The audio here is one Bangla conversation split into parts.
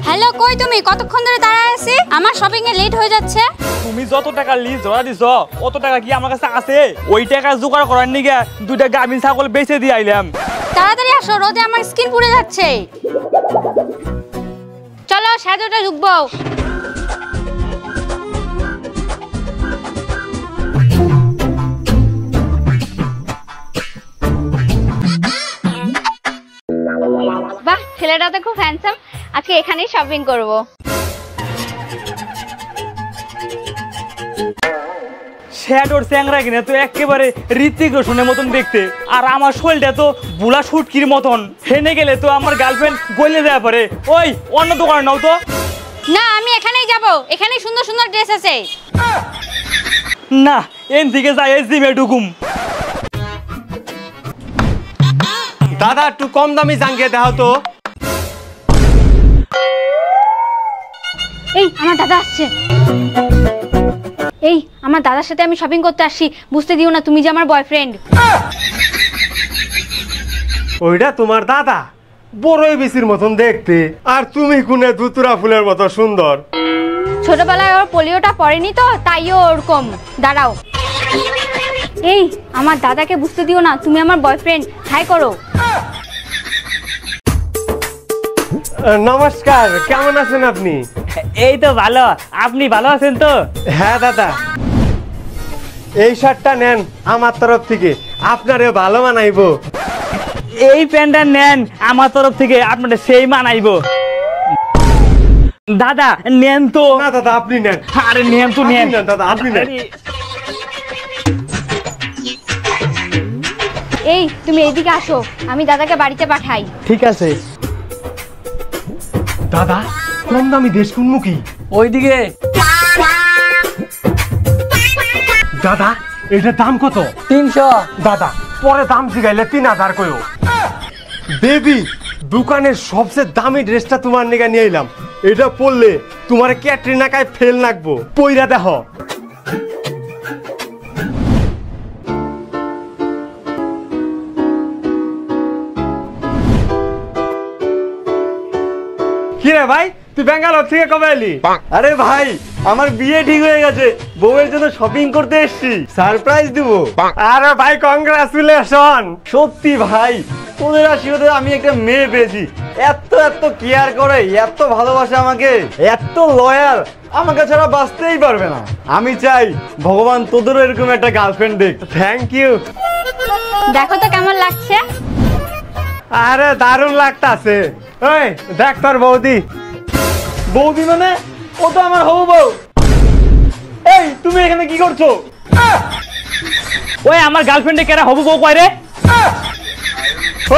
হ্যালো, কই তুমি? কতক্ষণ ধরে দাঁড়ায় আছি, আমার শপিং এ লেট হয়ে যাচ্ছে। তুমি যত টাকা লিজ ধরা দিছ অত টাকা কি আমার কাছে আছে? ওই টাকা জোগাড় করার নিগে দুইটা গাভিন ছাগল বেচে দিয়ে আইলাম। তাড়াতাড়ি আসো, রোদে আমার স্কিন পুড়ে যাচ্ছে। চলো সাজোটা ঢুকবো। বাহ, ছেলেটা তো খুব হ্যান্ডসাম। আজকে এখানেই শপিং করব। শ্যাডোর চ্যাংরা কিনে তো একেবারে ঋত্বিক রোশনের মতন দেখতে, আর আমার শরীরটা তো বুলা শুটকির মতন। হেনে গেলে তো আমার গার্লফ্রেন্ড গলে দেওয়া পারে। ওই অন্য দোকানে নাও তো। না, আমি এখানেই যাব, এখানেই সুন্দর সুন্দর ড্রেস আছে। না, এন দিকে যাই জিমে ঢুকুম। দাদা একটু কম দামি জাঙ্গিয়ে দাও তো। এই আমার দাদা আসছে। এই আমার দাদার সাথে আমি শপিং করতে আসছি, বুঝতে দিও না তুমি যে আমার বয়ফ্রেন্ড। ওইটা তোমার দাদা, বড়ই বিচির মতন দেখতে, আর তুমি কোনে ধুতুরা ফুলের মতো সুন্দর। ছোটবেলায় ওর পোলিওটা পড়েনি তো, তাইও ওরকম। দাঁড়াও। এই আমার দাদাকে বুঝতে দিও না তুমি আমার বয়ফ্রেন্ড। হাই করো। নমস্কার, কেমন আছেন আপনি? এই তো ভালো, আপনি ভালো আছেন তো? হ্যাঁ দাদা, এই শার্টটা নেন আমার তরফ থেকে, আপনারে ভালো মানাইবো। এই প্যান্টটা নেন আমার তরফ থেকে, আপনাদের সেই মানাইবো। দাদা নেন তো। না দাদা আপনি নেন। আরে নেন তো, নেন দাদা আপনি নেন। এই তুমি এইদিকে আসো, আমি দাদাকে বাড়িতে পাঠাই। ঠিক আছে। দাদা কম দামি দেশ কোনমুখী? ওইদিকে। দাদা এটার দাম কত? 300। দাদা পরে দাম জিগাইলে 3000 কইও। বেবি, দোকানের সবচেয়ে দামি ড্রেসটা তোমার নিগা নিয়ে এলাম। এটা পরলে তোমার ক্যাটরিনা কাইফ ফেল লাগবো, পইরা দেখো। কি রে ভাই, তুই ব্যাঙ্গালোর থেকে কবে এলি? আরে ভাই, আমার বিয়ে ঠিক হয়ে গেছে, বউয়ের জন্য শপিং করতে এসেছি, সারপ্রাইজ দিব। আরে ভাই কংগ্রাচুলেশন। সত্যি ভাই, তোদের আশীর্বাদে আমি একটা মেয়ে পেয়েছি। এত এত কেয়ার করে, এত ভালোবাসে আমাকে, এত লয়াল, আমাকে ছাড়া বাঁচতেই পারবে না। আমি চাই ভগবান তোদেরও এরকম একটা গার্লফ্রেন্ড দেখ। Thank you. দেখো তো কেমন লাগছে। আরে দারুণ লাগতাছে। ওই দেখ তোর বৌদি। বৌদি মানে? ও তো আমার হবু বউ। এই তুমি এখানে কি করছো? ওই আমার গার্লফ্রেন্ডে কেরা হবু বউ কয় রে?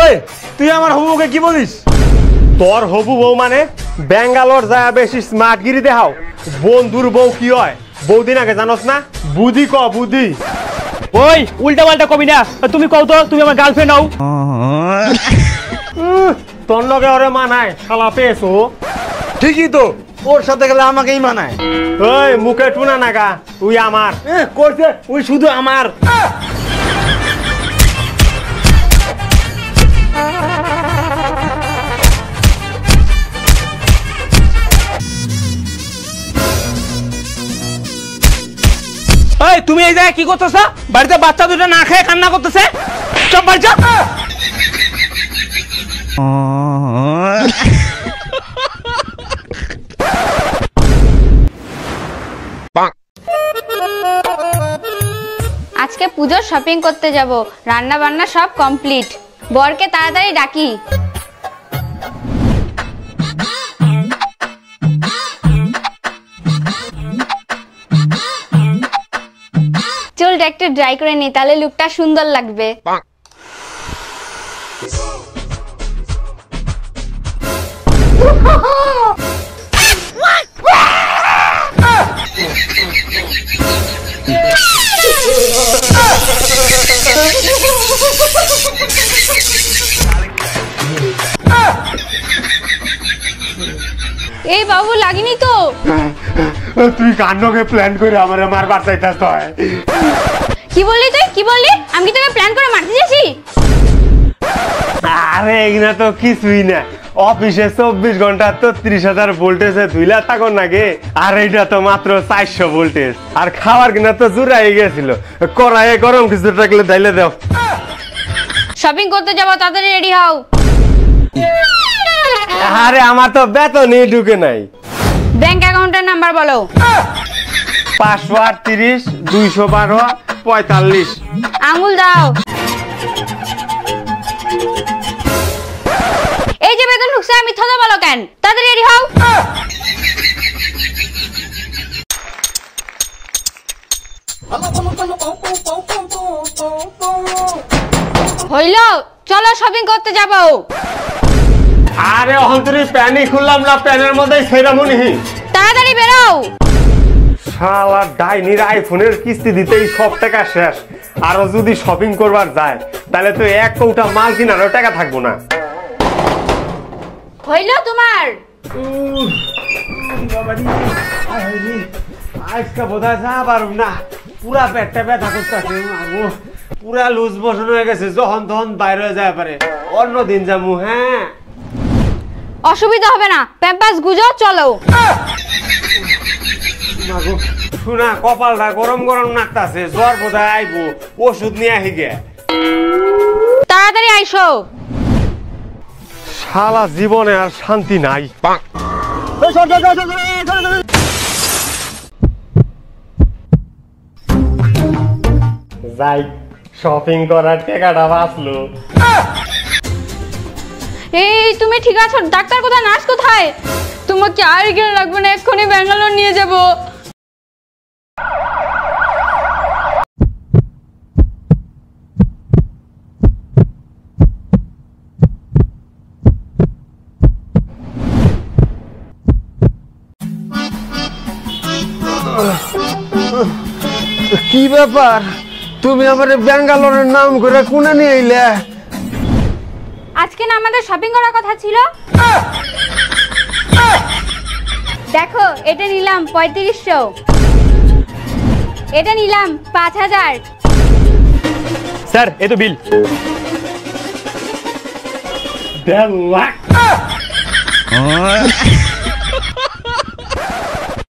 ওই তুই আমার হবু বউকে কি বলিস? তোর হবু বউ মানে ব্যাঙ্গালোর যায় বেশি স্মার্টগিরি দেখাও। বন্ধুর বউ কি হয় বৌদি নাকি জানোস না? বুদ্ধি ক বুদ্ধি। ওই উল্টা পাল্টা কবি না, তুমি কও তো তুমি আমার গার্লফ্রেন্ড হও। তোর লগে ওরে মানায় শালা পেয়েছো। ঠিকই তো, ওর সাথে গেলে আমাকেই মানায়। ওই মুখে টুনা নাগা, তুই আমার করছে, ওই শুধু আমার। এই তুমি এই জায়গায় কি করতেছ? বাড়িতে বাচ্চা দুটো না খেয়ে কান্না করতেছে। চপ বাড়ি চপ। আজকে পুজোর শপিং করতে যাব, রান্না বান্না সব কমপ্লিট। বরকে তাড়াতাড়ি ডাকি। চুলটা একটু ড্রাই করে নি, তাহলে লুকটা সুন্দর লাগবে। এই বাবু লাগেনি তো? তুই কান্নকে প্ল্যান করে আমার মারবার চাইতাস তো। কি বললি তুই? কি বললি? আমি কি তোকে প্ল্যান করে মারতে যাচ্ছি? আরে এগুলা তো কিছুই না, অফিসে 24 ঘন্টা 33,000 ভোল্টেজে ধুইলা থাকো নাকি, আর এইটা তো মাত্র 400 ভোল্টেজ। আর খাওয়ার কিনা তো জুড়াই গেছিল, কড়াইয়ে গরম কিছু থাকলে ঢাইলে দাও। শপিং করতে যাবো, তাড়াতাড়ি রেডি হও। আরে আমার তো বেতনই ঢুকে নাই। ব্যাংক অ্যাকাউন্টের নাম্বার বলো। 538 212 45। আঙুল দাও। এই যে বেতন ঢুকছে, আমি মিথ্যা বলো কেন? তাড়াতাড়ি রেডি হও। হইল, চলো শপিং করতে যাবো। আরে অন্তরি প্যানই খুললাম না, প্যানের মধ্যেই সেরামনি। তাড়াতাড়ি বেরো। শালা ডাইনির আইফোনের কিস্তি দিতেই সব টাকা শেষ, আরো যদি শপিং করবার যায় তাহলে তো এক কৌটা মাল কিনারও টাকা থাকবো না। হইল তোমার? আজকে বোধহয় যা পারুম না, পুরা পেটটা ব্যথা করতেছে, পুরা লুজ মোশন হয়ে গেছে, যখন তখন বাইরে হয়ে যায় পারে, অন্য দিন যাবো। হ্যাঁ অসুবিধা হবে না, প্যাম্পাস গুজো, চলো। শোনা, কপালটা গরম গরম নাকতাছে, জ্বর বোধহয় আইবো, ওষুধ নিয়ে আহি গে। তাড়াতাড়ি আইসো। শালা জীবনে আর শান্তি নাই। যাই, শপিং করার টাকাটা বাঁচলো। এই তুমি ঠিক আছো? ডাক্তার কোথায়, নার্স কোথায়? তোমাকে আর এখানে রাখবো না, এক্ষুনি ব্যাঙ্গালোর নিয়ে যাবো। কি ব্যাপার, তুমি আমার ব্যাঙ্গালোরের নাম করে কোনে নিয়ে এলে? আজকে না আমাদের শপিং করার কথা ছিল। দেখো, এটা নিলাম 3500, এটা নিলাম 5000। স্যার, এই তো বিল। 1.5 লাখ।